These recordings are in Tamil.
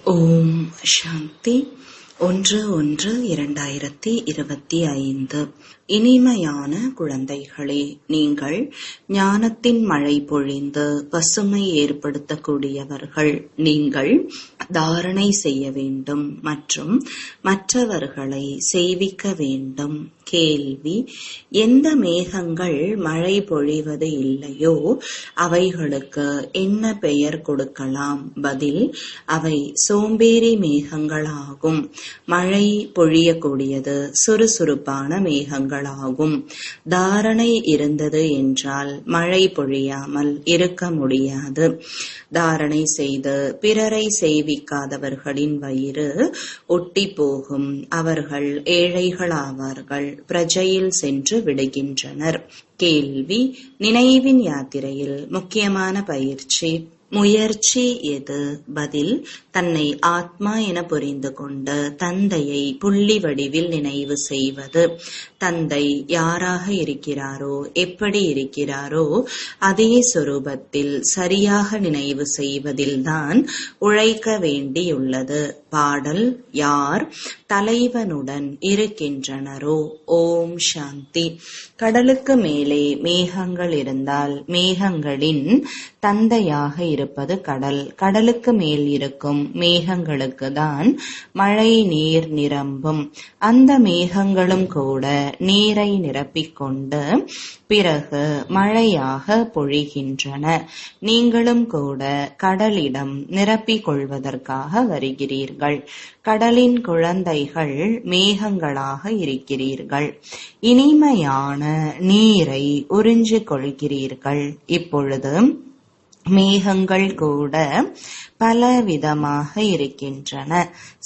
ஓம் சாந்தி. 1/1/2025. இனிமையான குழந்தைகளே, நீங்கள் ஞானத்தின் மழை பொழிந்து பசுமை ஏற்படுத்தக்கூடியவர்கள். நீங்கள் தாரணை செய்ய வேண்டும் மற்றும் மற்றவர்களை செய்விக்க வேண்டும். கேள்வி: எந்த மேகங்கள் மழை பொழிவது இல்லையோ அவைகளுக்கு என்ன பெயர் கொடுக்கலாம்? பதில்: அவை சோம்பேறி மேகங்களாகும். மழை பொழியக்கூடியது சுறுசுறுப்பான மேகங்களாகும். தாரணை இருந்தது என்றால் மழை பொழியாமல் இருக்க முடியாது. தாரணை செய்து பிறரை செய்விக்காதவர்களின் வயிறு ஒட்டி போகும். அவர்கள் ஏழைகளாவார்கள். பிரஜையில் சென்று விடுகின்றனர். கேள்வி: நினைவின் யாத்திரையில் முக்கியமான முயற்சி எது? பதில்: தன்னை ஆத்மா என புரிந்து கொண்டு தந்தையை புள்ளி வடிவில் நினைவு செய்வது. தந்தை யாராக இருக்கிறாரோ, எப்படி இருக்கிறாரோ அதே சொரூபத்தில் சரியாக நினைவு செய்வதில்தான் உழைக்க வேண்டியுள்ளது. பாடல்: யார் தலைவனுடன் இருக்கின்றனரோ. ஓம் சாந்தி. கடலுக்கு மேலே மேகங்கள் இருந்தால் மேகங்களின் தந்தையாக இருப்பது கடல். கடலுக்கு மேல் இருக்கும் மேகங்களுக்கு தான் மழை நீர் நிரம்பும். அந்த மேகங்களும் கூட நீரை நிரப்பிக்கொண்டு பிறகு மழையாக பொழிகின்றன. நீங்களும் கூட கடலிடம் நிரப்பிக் கொள்வதற்காக வருகிறீர்கள். கடலின் குழந்தைகள் மேகங்களாக இருக்கிறீர்கள். இனிமையான நீரை உறிஞ்சிக் கொள்கிறீர்கள். இப்பொழுது மேகங்கள் கூட பலவிதமாக இருக்கின்றன.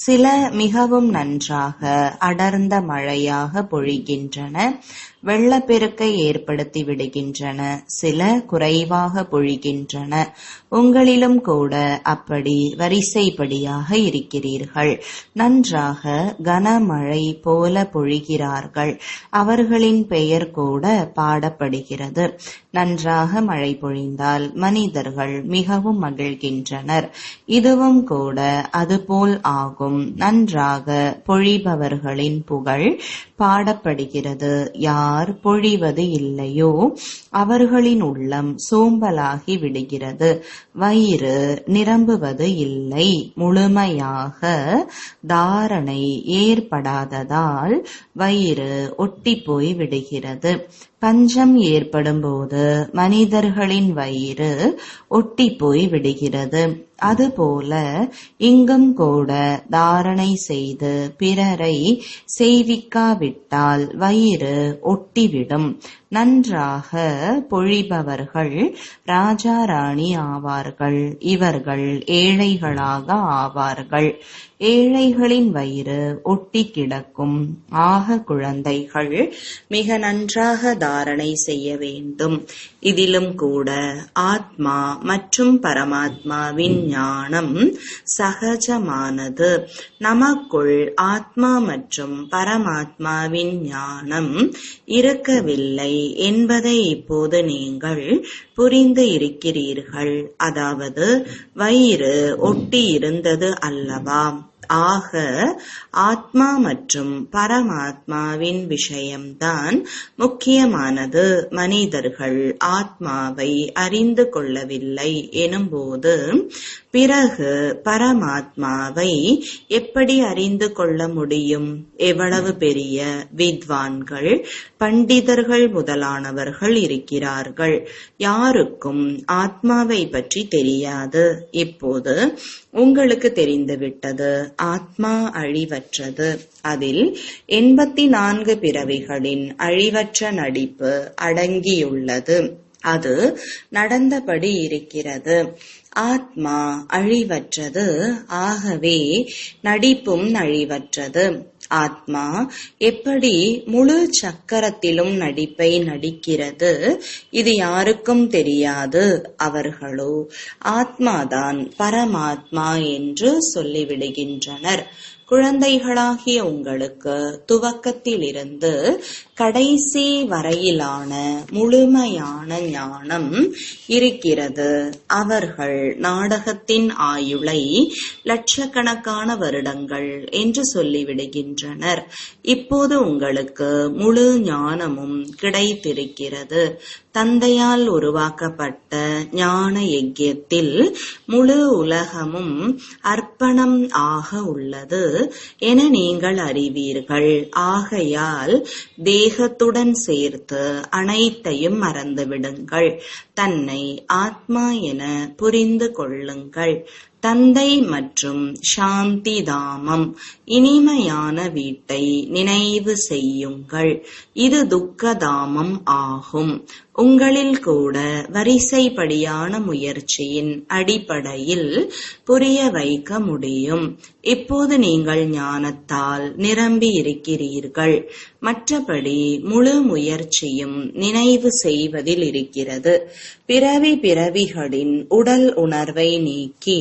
சில மிகவும் நன்றாக அடர்ந்த மழையாக பொழிகின்றன, வெள்ளப்பெருக்கை ஏற்படுத்தி விடுகின்றன. சில குறைவாக பொழிகின்றன. உங்களிலும் கூட அப்படி வரிசைப்படியாக இருக்கிறீர்கள். நன்றாக கனமழை போல பொழிகிறார்கள். அவர்களின் பெயர் கூட பாடப்படுகிறது. நன்றாக மழை பொழிந்தால் மனிதர்கள் மிகவும் மகிழ்கின்றனர். இதுவும் கூட அதுபோல் ஆகும். நன்றாக பொழிபவர்களின் புகழ் பாடப்படுகிறது. யார் பொழிவது இல்லையோ அவர்களின் உள்ளம் சோம்பலாகி விடுகிறது. வயிறு நிரம்புவது இல்லை. முழுமையாக தாரணை ஏற்படாததால் வயிறு ஒட்டி போய் விடுகிறது. பஞ்சம் ஏற்படும் போது மனிதர்களின் வயிறு ஒட்டி போய் விடுகிறது. அதுபோல இங்கும் கூட தாரணை செய்து பிறரை செய்விக்காவிட்டால் வயிறு ஒட்டிவிடும். நன்றாக பொழிபவர்கள் ராஜா ராணி ஆவார்கள். இவர்கள் ஏழைகளாக ஆவார்கள். ஏழைகளின் வயிறு ஒட்டி கிடக்கும். ஆக குழந்தைகள் மிக நன்றாக தாரணை செய்ய வேண்டும். இதிலும் கூட ஆத்மா மற்றும் பரமாத்மாவின் ஞானம் சகஜமானது. நமக்குள் ஆத்மா மற்றும் பரமாத்மாவின் ஞானம் இருக்கவில்லை என்பதை இப்போது நீங்கள் புரிந்து இருக்கிறீர்கள். அதாவது வயிறு ஒட்டி இருந்தது அல்லவா? ஆக ஆத்மா மற்றும் பரமாத்மாவின் விஷயம்தான் முக்கியமானது. மனிதர்கள் ஆத்மாவை அறிந்து கொள்ளவில்லை எனும்போது பிறகு பரமாத்மாவை எப்படி அறிந்து கொள்ள முடியும்? எவ்வளவு பெரிய வித்வான்கள், பண்டிதர்கள் முதலானவர்கள் இருக்கிறார்கள். யாருக்கும் ஆத்மாவை பற்றி தெரியாது. இப்போது உங்களுக்கு தெரிந்துவிட்டது. ஆத்மா அழிவற்றது. அதில் 84 பிறவிகளின் அழிவற்ற நடிப்பு அடங்கியுள்ளது. அது நடந்தபடி இருக்கிறது. ஆத்மா அழிவற்றது. ஆகவே நடிப்பும் அழிவற்றது. ஆத்மா எப்படி முழு சக்கரத்திலும் நடிப்பை நடிக்கிறது, இது யாருக்கும் தெரியாது. அவர்களோ ஆத்மாதான் பரமாத்மா என்று சொல்லிவிடுகின்றனர். குழந்தைகளாகிய உங்களுக்கு துவக்கத்திலிருந்து கடைசி வரையிலான முழுமையான ஞானம் இருக்கிறது. அவர்கள் நாடகத்தின் ஆயுளை லட்சக்கணக்கான வருடங்கள் என்று சொல்லிவிடுகின்றனர். இப்போது உங்களுக்கு முழு ஞானமும் கிடைத்திருக்கிறது. தந்தையால் உருவாக்கப்பட்ட ஞான யஜ்யத்தில் முழு உலகமும் அர்ப்பணம் ஆக உள்ளது என நீங்கள் அறிவீர்கள். ஆகையால் தேகத்துடன் சேர்த்து அனைத்தையும் மறந்துவிடுங்கள். தன்னை ஆத்மா என புரிந்து கொள்ளுங்கள். தந்தை மற்றும் சாந்தி தாமம் இனிமையான வீட்டை நினைவு செய்யுங்கள். இது துக்கதாமம் ஆகும். உங்களில் கூட வரிசைப்படியான முயற்சியின் அடிப்படையில் புரிய வைக்க முடியும். இப்போது நீங்கள் ஞானத்தால் நிரம்பி இருக்கிறீர்கள். மற்றபடி முழு முயற்சியும் நினைவு செய்வதில் இருக்கிறது. பிறவிகளின் உடல் உணர்வை நீக்கி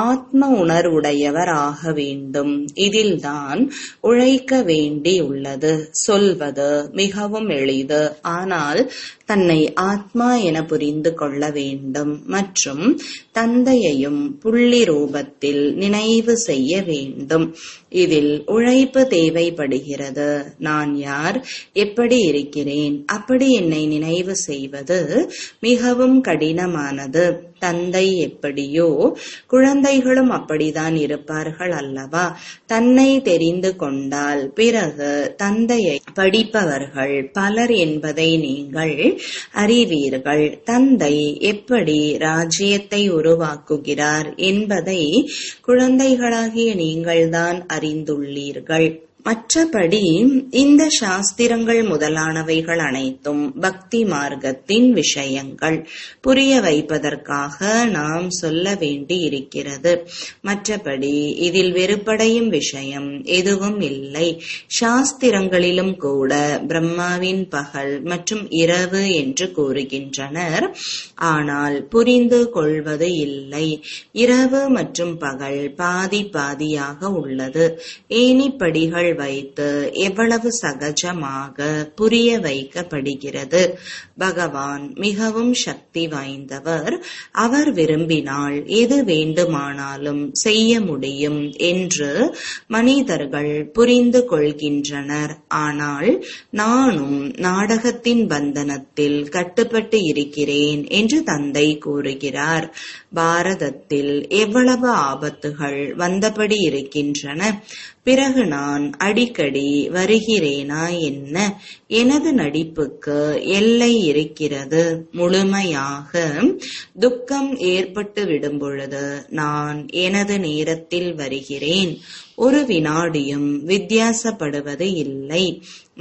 ஆத்ம உணர்வுடையவர் ஆக வேண்டும். இதில்தான் உழைக்க வேண்டியுள்ளது. சொல்வது மிகவும் எளிது. ஆனால் தன்னை ஆத்மா என புரிந்து கொள்ள வேண்டும் மற்றும் தந்தையையும் புள்ளி ரூபத்தில் நினைவு செய்ய வேண்டும். இதில் உழைப்பு தேவைப்படுகிறது. நான் யார், எப்படி இருக்கிறேன், அப்படி என்னை நினைவு செய்வது மிகவும் கடினமானது. தந்தை எப்படியோ குழந்தைகளும் அப்படிதான் இருப்பார்கள் அல்லவா? தன்னை தெரிந்து கொண்டால் பிறகு தந்தையை படிப்பவர்கள் பலர் என்பதை நீங்கள் அறிவீர்கள். தந்தை எப்படி ராஜ்யத்தை உருவாக்குகிறார் என்பதை குழந்தைகளாகிய நீங்கள்தான் அறிந்துள்ளீர்கள். மற்றபடி இந்த சாஸ்திரங்கள் முதலானவைகள் அனைத்தும் பக்தி மார்க்கத்தின் விஷயங்கள். புரிய வைப்பதற்காக நாம் சொல்ல வேண்டி இருக்கிறது. மற்றபடி இதில் வெறுப்படையும் விஷயம் எதுவும் இல்லை. சாஸ்திரங்களிலும் கூட பிரம்மாவின் பகல் மற்றும் இரவு என்று கூறுகின்றனர். ஆனால் புரிந்து கொள்வது இல்லை. இரவு மற்றும் பகல் பாதி பாதியாக உள்ளது. ஏணிப்படிகள் வைத்து எவ்வளவு சகஜமாக புரிய வைக்கப்படுகிறது. பகவான் மிகவும் சக்தி வாய்ந்தவர். அவர் விரும்பினால் எது வேண்டுமானாலும் செய்ய முடியும் என்று மனிதர்கள் புரிந்து கொள்கின்றனர். ஆனால் நானும் நாடகத்தின் பந்தனத்தில் கட்டுப்பட்டு இருக்கிறேன் என்று தந்தை கூறுகிறார். பாரதத்தில் எவ்வளவு ஆபத்துகள் வந்தபடி இருக்கின்றன. பிறகு நான் அடிக்கடி வருகிறேனா என்ன? எனது நடிப்புக்கு எல்லை இருக்கிறது. முழுமையாக துக்கம் ஏற்பட்டு விடும் பொழுது நான் எனது நேரத்தில் வருகிறேன். ஒரு வினாடியும் வித்தியாசப்படுவது இல்லை.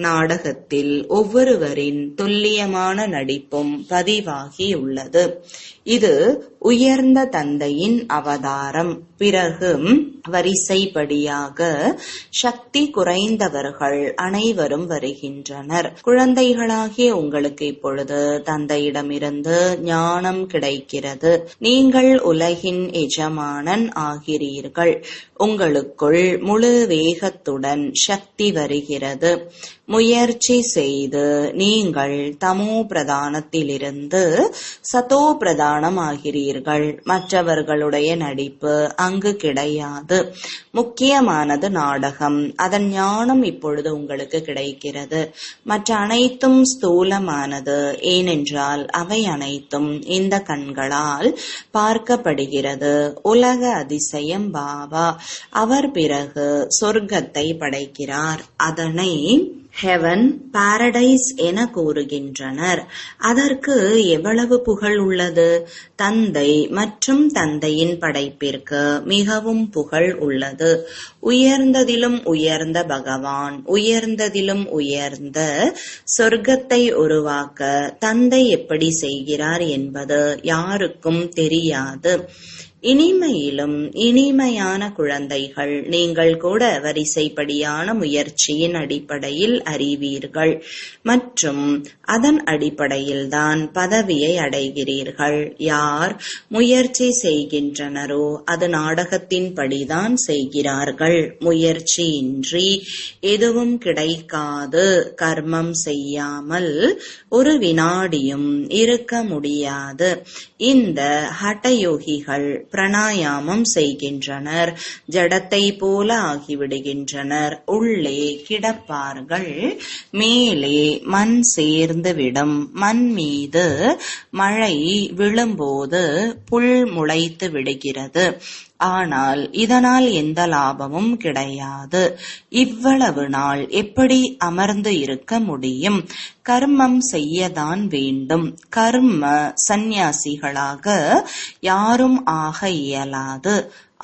நாடகத்தில் ஒவ்வொருவரின் துல்லியமான நடிப்பும் பதிவாகியுள்ளது. இது உயர்ந்த தந்தையின் அவதாரம். பிறகு வரிசைப்படியாக சக்தி குறைந்தவர்கள் அனைவரும் வருகின்றனர். குழந்தைகளாகிய உங்களுக்கு இப்பொழுது தந்தையிடமிருந்து ஞானம் கிடைக்கிறது. நீங்கள் உலகின் எஜமானன் ஆகிறீர்கள். உங்களுக்குள் முழு வேகத்துடன் சக்தி வருகிறது. முயற்சி செய்து நீங்கள் தமோ பிரதானத்திலிருந்து சதோ பிரதானம் ஆகிறீர்கள். மற்றவர்களுடைய நடிப்பு அங்கு கிடையாது. முக்கியமானது நாடகம். அதன் ஞானம் இப்பொழுது உங்களுக்கு கிடைக்கிறது. மற்ற அனைத்தும் ஸ்தூலமானது. ஏனென்றால் அவை அனைத்தும் இந்த கண்களால் பார்க்கப்படுகிறது. உலக அதிசயம் பாபா. அவர் பிறகு சொர்க்கத்தை படைக்கிறார். அதனை ஹெவன், பாரடைஸ் என கூறுகின்றனர். அதற்கு எவ்வளவு புகழ் உள்ளது! தந்தை மற்றும் தந்தையின் படைப்பிற்கு மிகவும் புகழ் உள்ளது. உயர்ந்ததிலும் உயர்ந்த பகவான், உயர்ந்ததிலும் உயர்ந்த சொர்க்கத்தை உருவாக்க தந்தை எப்படி செய்கிறார் என்பது யாருக்கும் தெரியாது. இனிமையிலும் இனிமையான குழந்தைகள், நீங்கள் கூட வரிசைப்படியான முயற்சியின் அடிப்படையில் அறிவீர்கள் மற்றும் அதன் அடிப்படையில்தான் பதவியை அடைகிறீர்கள். யார் முயற்சி செய்கின்றனரோ அது நாடகத்தின்படிதான் செய்கிறார்கள். முயற்சியின்றி எதுவும் கிடைக்காது. கர்மம் செய்யாமல் ஒரு வினாடியும் இருக்க முடியாது. இந்த ஹடயோகிகள் பிராணாயாமம் செய்கின்றனர், ஜடத்தை போல ஆகிவிடுகின்றனர், உள்ளே கிடப்பார்கள். மேலே மண் சேர்ந்துவிடும். மண் மீது மழை விழும்போது புல் முளைத்து விடுகிறது. ஆனால் இதனால் எந்த லாபமும் கிடையாது. இவ்வளவு நாள் எப்படி அமர்ந்து இருக்க முடியும்? கர்மம் செய்யதான் வேண்டும். கர்ம சந்நியாசிகளாக யாரும் ஆக இயலாது.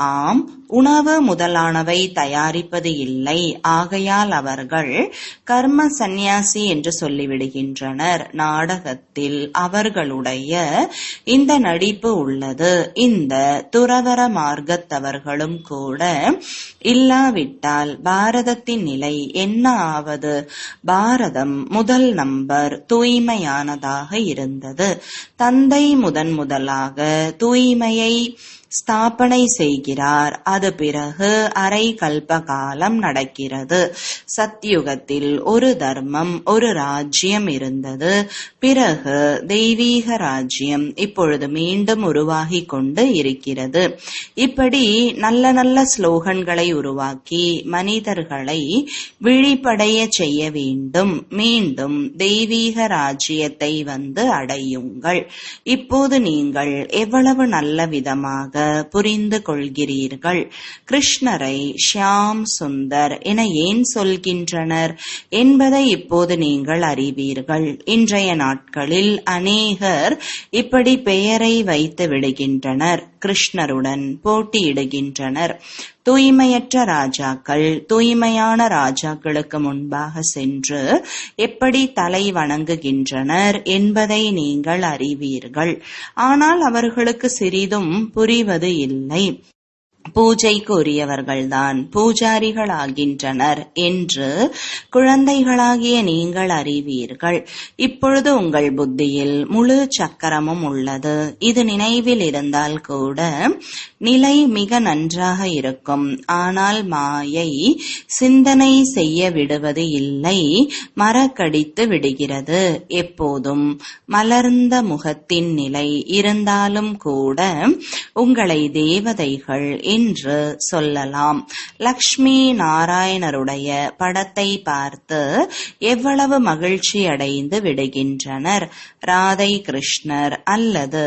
ஆம், உணவு முதலானவை தயாரிப்பது இல்லை. ஆகையால் அவர்கள் கர்ம சந்நியாசி என்று சொல்லிவிடுகின்றனர். நாடகத்தில் அவர்களுடைய இந்த நடிப்பு உள்ளது. இந்த துறவர மார்க்கத்தவர்களும் கூட இல்லாவிட்டால் பாரதத்தின் நிலை என்ன ஆவது? பாரதம் முதல் நம்பர் தூய்மையானதாக இருந்தது. தந்தை முதலாக தூய்மையை ஸ்தாபனை செய்கிறார். அது பிறகு அரை கல்ப காலம் நடக்கிறது. சத்யுகத்தில் ஒரு தர்மம், ஒரு ராஜ்யம் இருந்தது. பிறகு தெய்வீக ராஜ்யம் இப்பொழுது மீண்டும் உருவாகி கொண்டு இருக்கிறது. இப்படி நல்ல நல்ல ஸ்லோகன்களை உருவாக்கி மனிதர்களை விழிப்படைய செய்ய வேண்டும். மீண்டும் தெய்வீக ராஜ்யத்தை வந்து அடையுங்கள். இப்போது நீங்கள் எவ்வளவு நல்ல விதமாக புரிந்து கொள்கிறீர்கள். கிருஷ்ணரை ஷியாம் சுந்தர் என ஏன் சொல்கின்றனர் என்பதை இப்போது நீங்கள் அறிவீர்கள். இன்றைய நாட்களில் அநேகர் இப்படி பெயரை வைத்து விடுகின்றனர். கிருஷ்ணருடன் போட்டியிடுகின்றனர். தூய்மையற்ற ராஜாக்கள் தூய்மையான ராஜாக்களுக்கு முன்பாக சென்று எப்படி தலை வணங்குகின்றனர் என்பதை நீங்கள் அறிவீர்கள். ஆனால் அவர்களுக்கு சிறிதும் புரிவது இல்லை. பூஜைக்கு உரியவர்கள்தான் பூஜாரிகள் ஆகின்றனர் என்று குழந்தைகளாகிய நீங்கள் அறிவீர்கள். இப்பொழுது உங்கள் புத்தியில் முழு சக்கரமும் உள்ளது. இது நினைவில் இருந்தால் கூட நிலை மிக நன்றாக இருக்கும். ஆனால் மாயை சிந்தனை செய்ய விடுவது இல்லை, மறக்கடித்து விடுகிறது. எப்போதும் மலர்ந்த முகத்தின் நிலை இருந்தாலும் கூட உங்களை தேவதைகள் என்று சொல்லலாம். லக்ஷ்மி நாராயணருடைய படத்தை பார்த்து எவ்வளவு மகிழ்ச்சி அடைந்து விடுகின்றனர். ராதை கிருஷ்ணர் அல்லது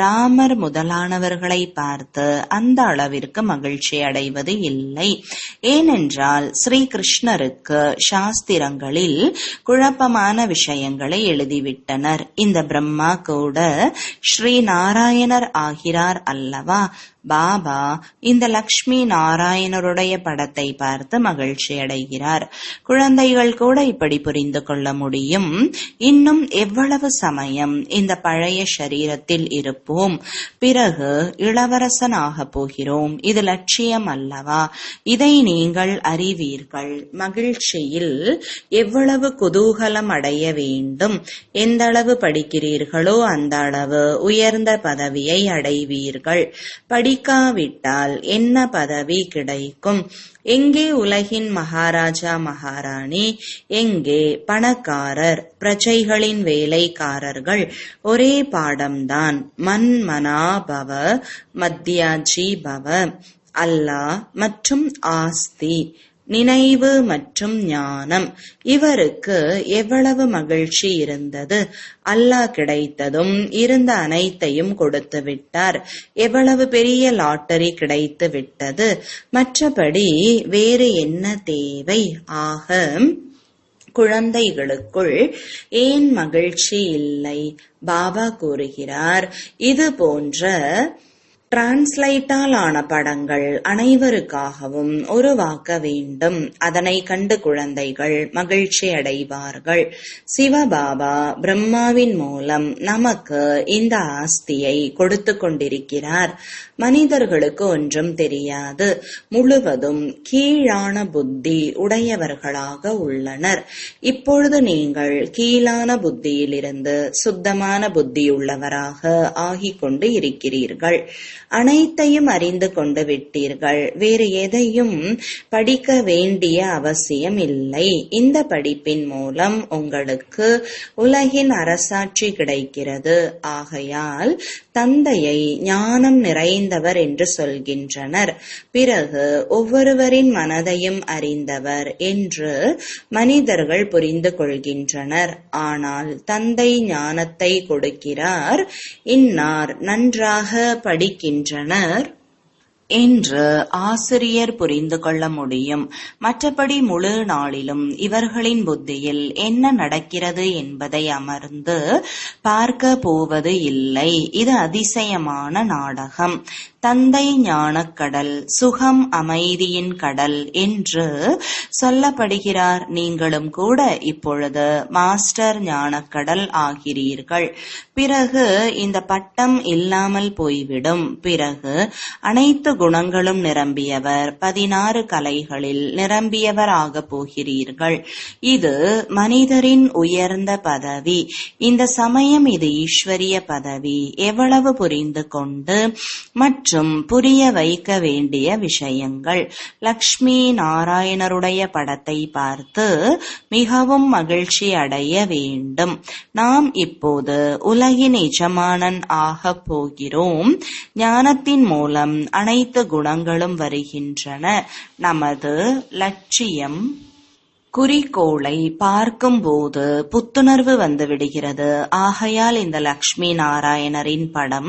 ராமர் முதலானவர்களை பார்த்து அந்த அளவிற்கு மகிழ்ச்சி அடைவது இல்லை. ஏனென்றால் ஸ்ரீ கிருஷ்ணருக்கு சாஸ்திரங்களில் குழப்பமான விஷயங்களை எழுதிவிட்டனர். இந்த பிரம்மா கூட ஸ்ரீ நாராயணர் ஆகிறார் அல்லவா? பாபா இந்த லக்ஷ்மி நாராயணருடைய படத்தை பார்த்து மகிழ்ச்சி அடைகிறார். குழந்தைகள் கூட இப்படி புரிந்து கொள்ள முடியும். இன்னும் எவ்வளவு சமயம் இந்த பழைய சரீரத்தில் இருப்போம், பிறகு இளவரசனாக போகிறோம். இது லட்சியம் அல்லவா? இதை நீங்கள் அறிவீர்கள். மகிழ்ச்சியில் எவ்வளவு குதூகலம் அடைய வேண்டும். எந்த அளவு படிக்கிறீர்களோ அந்த அளவு உயர்ந்த பதவியை அடைவீர்கள். படிக்காவிட்டால் என்ன பதவி கிடைக்கும்? எங்கே உலகின் மகாராஜா மகாராணி? எங்கே பணக்காரர்? பிரஜைகளின் வேலைக்காரர்கள் ஒரே பாடம்தான். மன்மனா பவ மத்யாஜி பவ. அல்லாஹ் மற்றும் ஆஸ்தி, நினைவு மற்றும் ஞானம். இவருக்கு எவ்வளவு மகிழ்ச்சி இருந்தது. அல்லாஹ் கிடைத்ததும் இருந்த அனைத்தையும் கொடுத்து விட்டார். எவ்வளவு பெரிய லாட்டரி கிடைத்து விட்டது. மற்றபடி வேறு என்ன தேவை? ஆக குழந்தைகளுக்குள் ஏன் மகிழ்ச்சி இல்லை? பாபா கூறுகிறார், இது போன்ற டிரான்ஸ்லைட்டால் ஆன படங்கள் அனைவருக்காகவும் உருவாக்க வேண்டும். அதனை கண்டு குழந்தைகள் மகிழ்ச்சி அடைவார்கள். சிவபாபா பிரம்மாவின் மூலம் நமக்கு இந்த ஆஸ்தியை கொடுத்து கொண்டிருக்கிறார். மனிதர்களுக்கு ஒன்றும் தெரியாது. முழுவதும் கீழான புத்தி உடையவர்களாக உள்ளனர். இப்பொழுது நீங்கள் கீழான புத்தியிலிருந்து சுத்தமான புத்தியுள்ளவராக ஆகிக் கொண்டு இருக்கிறீர்கள். அனைத்தையும் அறிந்து கொண்டு விட்டீர்கள். வேறு எதையும் படிக்க வேண்டிய அவசியம் இல்லை. இந்த படிப்பின் மூலம் உங்களுக்கு உலகின் அரசாட்சி கிடைக்கிறது. ஆகையால் தந்தையை ஞானம் நிறைந்தவர் என்று சொல்கின்றனர். பிறகு ஒவ்வொருவரின் மனதையும் அறிந்தவர் என்று மனிதர்கள் புரிந்து கொள்கின்றனர். ஆனால் தந்தை ஞானத்தை கொடுக்கிறார். இன்னார் நன்றாக படிக்கின்றனர் என்று ஆசிரியர் புரிந்து கொள்ள முடியும். மற்றபடி முழு நாளிலும் இவர்களின் புத்தியில் என்ன நடக்கிறது என்பதை அமர்ந்து பார்க்க போவது இல்லை. இது அதிசயமான நாடகம். தந்தை ஞானக்கடல், சுகம் அமைதியின் கடல் என்று சொல்லப்படுகிறார். நீங்களும் கூட இப்பொழுது மாஸ்டர் ஞானக்கடல் ஆகிறீர்கள். பிறகு இந்த பட்டம் இல்லாமல் போய்விடும். பிறகு அனைத்து குணங்களும் நிரம்பியவர், 16 கலைகளில் நிரம்பியவர் ஆக போகிறீர்கள். இது மனிதரின் உயர்ந்த பதவி. இந்த சமயம் இது ஈஸ்வரிய பதவி. எவ்வளவு புரிந்து கொண்டு மற்றும் புரிய வைக்க வேண்டிய விஷயங்கள். லக்ஷ்மி நாராயணருடைய படத்தை பார்த்து மிகவும் மகிழ்ச்சி அடைய வேண்டும். நாம் இப்போது உலகின் எஜமானன் ஆக போகிறோம். ஞானத்தின் மூலம் அனைத்து குணங்களும் வருகின்றன. நமது லட்சியம் குறிக்கோளை பார்க்கும்போது புத்துணர்வு வந்துவிடுகிறது. ஆகையால் இந்த லக்ஷ்மி நாராயணரின் படம்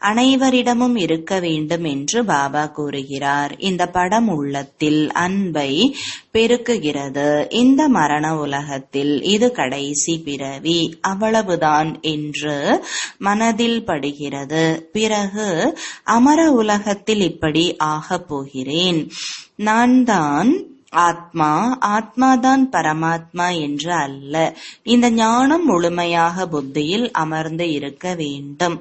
அனைவரிடமும் இருக்க வேண்டும் என்று பாபா கூறுகிறார். இந்த படம் உள்ளத்தில் அன்பை பெருக்குகிறது. இந்த மரண உலகத்தில் இது கடைசி பிறவி, அவ்வளவுதான் என்று மனதில் படுகிறது. பிறகு அமர உலகத்தில் இப்படி ஆகப் போகிறேன். நான் தான் ஆத்மா, ஆத்மாதான் பரமாத்மா என்று அல்ல. இந்த ஞானம் முழுமையாக புத்தியில் அமர்ந்து இருக்க வேண்டும்.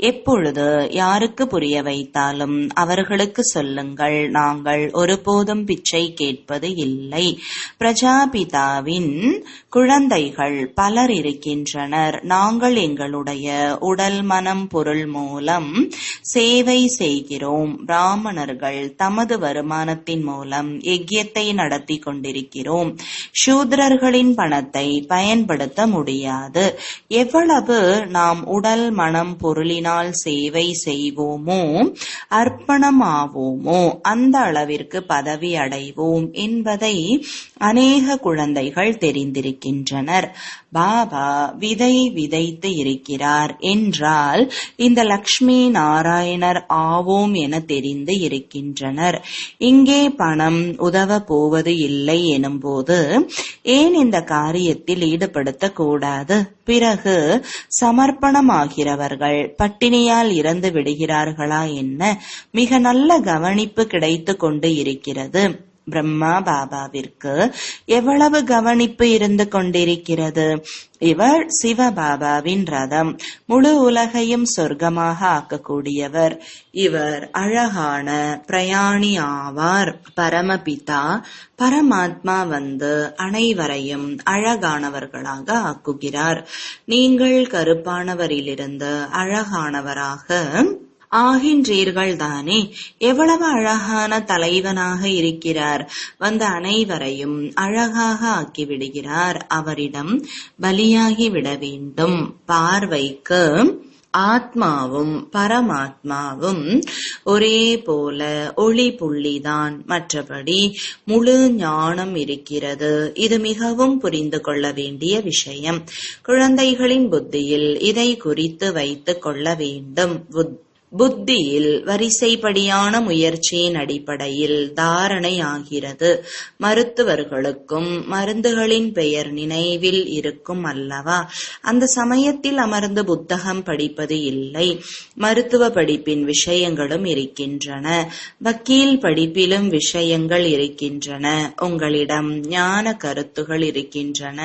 எப்பொழுது யாருக்கு புரிய வைத்தாலும் அவர்களுக்கு சொல்லுங்கள், நாங்கள் ஒருபோதும் பிச்சை கேட்பது இல்லை. பிரஜாபிதாவின் குழந்தைகள் பலர் இருக்கின்றனர். நாங்கள் எங்களுடைய உடல் மனம் பொருள் மூலம் சேவை செய்கிறோம். பிராமணர்கள் தமது வருமானத்தின் மூலம் யஜ்யத்தை நடத்தி கொண்டிருக்கிறோம். சூத்ரர்களின் பணத்தை பயன்படுத்த முடியாது. எவ்வளவு நாம் உடல் மனம் பொருளினால் சேவை செய்வோமோ, அர்ப்பணமாவோமோ, அந்த அளவிற்கு பதவி அடைவோம் என்பதை அநேக குழந்தைகள் தெரிந்திருக்கின்றனர். பாபா விதை விதைத்து இருக்கிறார் என்றால் இந்த லக்ஷ்மி நாராயணர் ஆவோம் என தெரிந்து இருக்கின்றனர். இங்கே பணம் உதவ போவது இல்லை எனும் போது ஏன் இந்த காரியத்தில் ஈடுபடுத்த கூடாது? பிறகு சமர்ப்பணமாகிறவர்கள் பட்டினியால் இறந்து விடுகிறார்களா என்ன? மிக நல்ல கவனிப்பு கிடைத்து கொண்டு இருக்கிறது. பிரம்மா பாபாவிற்கு எவ்வளவு கவனிப்பு இருந்து கொண்டிருக்கிறது. இவர் சிவபாபாவின் ரதம், முழு உலகையும் சொர்க்கமாக ஆக்கக்கூடியவர். இவர் அழகான பிரயாணி ஆவார். பரமபிதா பரமாத்மா வந்து அனைவரையும் அழகானவர்களாக ஆக்குகிறார். நீங்கள் கருப்பானவரிலிருந்து அழகானவராக ஆகின்றீர்கள் தானே. எவ்வளவு அழகான தலைவனாக இருக்கிறார். வந்து அனைவரையும் அழகாக ஆக்கிவிடுகிறார். அவரிடம் பலியாகி விட வேண்டும். பார்வைக்கு ஆத்மாவும் பரமாத்மாவும் ஒரே போல ஒளி புள்ளிதான். மற்றபடி முழு ஞானம் இருக்கிறது. இது மிகவும் புரிந்து கொள்ள வேண்டிய விஷயம். குழந்தைகளின் புத்தியில் இதை குறித்து வைத்துக் கொள்ள வேண்டும். புத்தியில் வரிசைப்படியான முயற்சியின் அடிப்படையில் தாரணை ஆகிறது. மருத்துவர்களுக்கும் மருந்துகளின் பெயர் நினைவில் இருக்கும் அல்லவா? அந்த சமயத்தில் அமர்ந்து புத்தகம் படிப்பது இல்லை. மருத்துவ படிப்பின் விஷயங்களும் இருக்கின்றன. வக்கீல் படிப்பிலும் விஷயங்கள் இருக்கின்றன. உங்களிடம் ஞான கருத்துகள் இருக்கின்றன.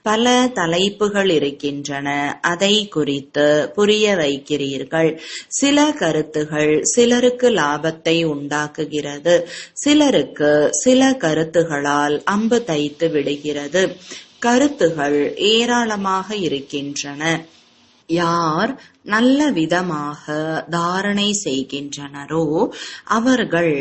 பல தலைப்புகள் இருக்கின்றன. அதை குறித்து புரிய வைக்கிறீர்கள். சில கருத்துகள் சிலருக்கு லாபத்தை உண்டாக்குகிறது. சிலருக்கு சில கருத்துகளால் அம்பு தைத்து விடுகிறது. கருத்துகள் ஏராளமாக இருக்கின்றன. யார் நல்ல விதமாக தாரணை செய்கின்றனரோ அவர்கள்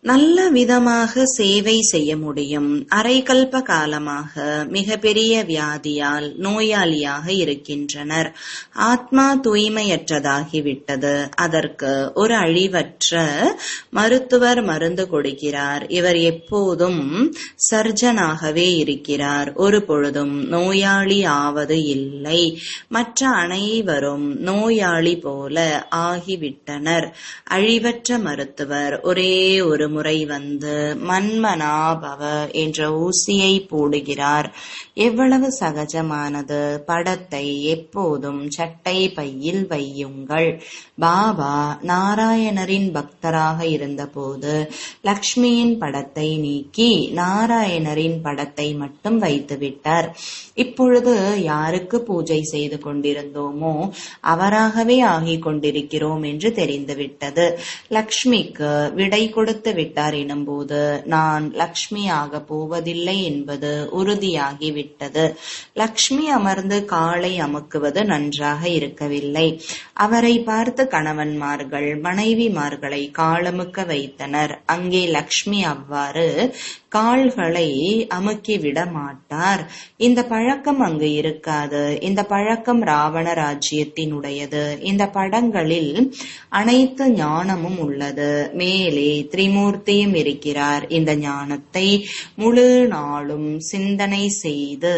நல்ல விதமாக சேவை செய்ய முடியும். அரைகல்ப காலமாக மிக பெரிய வியாதியால் நோயாளியாக இருக்கின்றனர். ஆத்மா தூய்மையற்றதாகிவிட்டது. அதற்கு ஒரு அழிவற்ற மருத்துவர் மருந்து கொடுக்கிறார். இவர் எப்போதும் சர்ஜனாகவே இருக்கிறார். ஒரு பொழுதும் நோயாளி ஆவது இல்லை. மற்ற அனைவரும் நோயாளி போல ஆகிவிட்டனர். அழிவற்ற மருத்துவர் ஒரே ஒரு முறை வந்து மன்மனாபவ என்ற ஊசியை போடுகிறார். எவ்வளவு சகஜமானது! படத்தை எப்போதும் சட்டை பையில் வையுங்கள். பாபா நாராயணரின் பக்தராக இருந்தபோது லக்ஷ்மியின் படத்தை நீக்கி நாராயணரின் படத்தை மட்டும் வைத்துவிட்டார். இப்பொழுது யாருக்கு பூஜை செய்து கொண்டிருந்தோமோ அவராகவே ஆகிக் கொண்டிருக்கிறோம் என்று தெரிந்துவிட்டது. லக்ஷ்மிக்கு விடை கொடுத்து விட்டார் எனும்போது நான் லக்ஷ்மி ஆக போவதில்லை என்பது உறுதியாகிவிட்டது. லக்ஷ்மி அமர்ந்து காலை அமுக்குவது நன்றாக இருக்கவில்லை. அவரை பார்த்து கணவன்மார்கள் மனைவிமார்களை காலமுக்க வைத்தனர். அங்கே லக்ஷ்மி அவ்வாறு கால்களை அமுக்கிவிட மாட்டார். இந்த பழக்கம் அங்கு இருக்காது. இந்த பழக்கம் ராவண ராஜ்யத்தினுடையது. இந்த படங்களில் அனைத்து ஞானமும் உள்ளது. மேலே திரிமூர்த்தியும் இருக்கிறார். இந்த ஞானத்தை முழு நாளும் சிந்தனை செய்து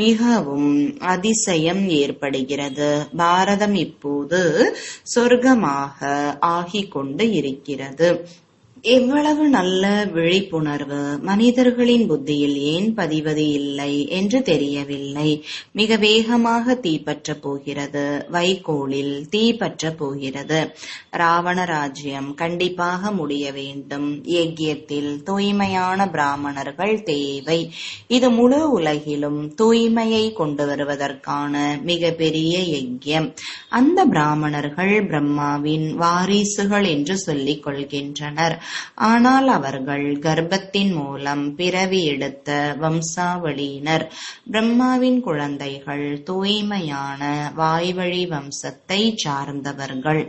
மிகவும் அதிசயம் ஏற்படுகிறது. பாரதம் இப்போது சொர்க்கமாக ஆகிக் கொண்டு இருக்கிறது. எவ்வளவு நல்ல விழிப்புணர்வு! மனிதர்களின் புத்தியில் ஏன் பதிவது இல்லை என்று தெரியவில்லை. மிக வேகமாக தீப்பற்ற போகிறது. வைகோலில் தீப்பற்ற போகிறது. ராவண ராஜ்யம் கண்டிப்பாக முடிய வேண்டும். யஜ்யத்தில் தூய்மையான பிராமணர்கள் தேவை. இது முழு உலகிலும் தூய்மையை கொண்டு வருவதற்கான மிக பெரிய யஜ்யம். அந்த பிராமணர்கள் பிரம்மாவின் வாரிசுகள் என்று சொல்லிக் கொள்கின்றனர். ஆனால் அவர்கள் கர்ப்பத்தின் மூலம் பிறவி எடுத்த வம்சாவளியினர். பிரம்மாவின் குழந்தைகள் தூய்மையான வாய்வழி வம்சத்தை சார்ந்தவர்கள்.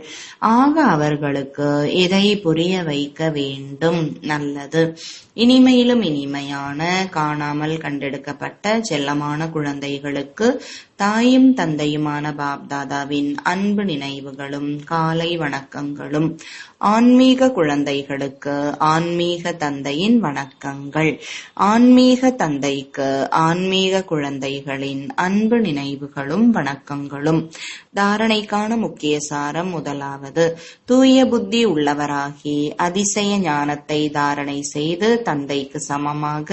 ஆக அவர்களுக்கு இதை புரிய வைக்க வேண்டும். நல்லது. இனிமையிலும் இனிமையான காணாமல் கண்டெடுக்கப்பட்ட செல்லமான குழந்தைகளுக்கு தாயும் தந்தையுமான பாப்தாதாவின் அன்பு நினைவுகளும் காலை வணக்கங்களும். ஆன்மீக குழந்தைகளுக்கு ஆன்மீக தந்தையின் வணக்கங்கள். ஆன்மீக தந்தைக்கு ஆன்மீக குழந்தைகளின் அன்பு நினைவுகளும் வணக்கங்களும். தாரணைக்கான முக்கிய சாரம். முதலாவது, தூய புத்தி உள்ளவராகி அதிசய ஞானத்தை தாரணை செய்து தந்தைக்கு சமமாக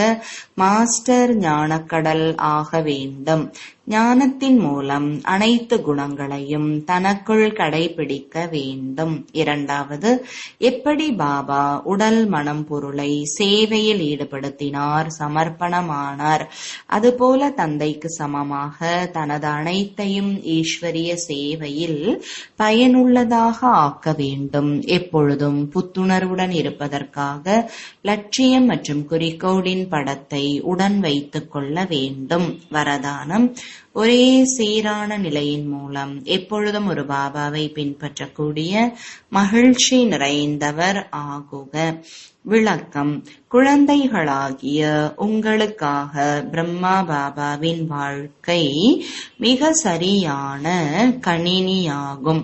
மாஸ்டர் ஞானக்கடல் ஆக வேண்டும். ஞானத்தின் மூலம் அனைத்து குணங்களையும் தனக்குள் கடைபிடிக்க வேண்டும். இரண்டாவது, எப்படி பாபா உடல் மனம் பொருளை சேவையில் ஈடுபடுத்தினார், சமர்ப்பணமானார், அதுபோல தந்தைக்கு சமமாக தனது அனைத்தையும் ஈஸ்வரிய சேவையில் பயனுள்ளதாக ஆக்க வேண்டும். எப்பொழுதும் புத்துணர்வுடன் இருப்பதற்காக லட்சியம் மற்றும் குறிக்கோளின் படத்தை உடன் வைத்துக் கொள்ள வேண்டும். வரதானம். ஒரே சீரான நிலையின் மூலம் எப்பொழுதும் ஒரு பாபாவை பின்பற்றக்கூடிய மகிழ்ச்சி நிறைந்தவர் ஆகுக. விளக்கம். குழந்தைகளாகிய உங்களுக்காக பிரம்மா பாபாவின் வாழ்க்கை மிக சரியான கணினியாகும்.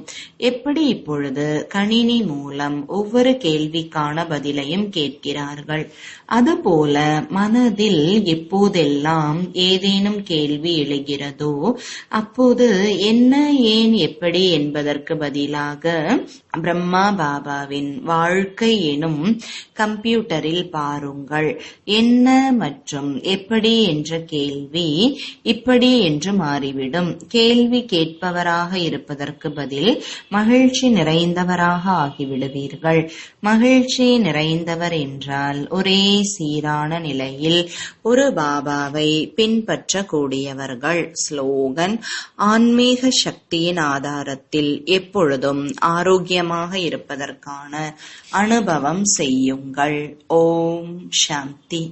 எப்படி இப்பொழுது கணினி மூலம் ஒவ்வொரு கேள்விக்கான பதிலையும் கேட்கிறார்கள், அதுபோல மனதில் எப்போதெல்லாம் ஏதேனும் கேள்வி எழுகிறதோ இருக்கிறதோ அப்போது என்ன, ஏன், எப்படி என்பதற்கு பதிலாக பிரம்மா பாபாவின் வாழ்க்கை எனும் கம்ப்யூட்டரில் பாருங்கள். என்ன மற்றும் எப்படி என்ற கேள்வி இப்படி என்று மாறிவிடும். கேள்வி கேட்பவராக இருப்பதற்கு பதில் மகிழ்ச்சி நிறைந்தவராக ஆகிவிடுவீர்கள். மகிழ்ச்சி நிறைந்தவர் என்றால் ஒரே சீரான நிலையில் ஒரு பாபாவை பின்பற்றக்கூடியவர்கள். ஸ்லோகன்: ஆன்மீக சக்தியின் ஆதாரத்தில் எப்பொழுதும் ஆரோக்கியமாக இருப்பதற்கான அனுபவம் செய்யுங்கள். ஓம் சாந்தி.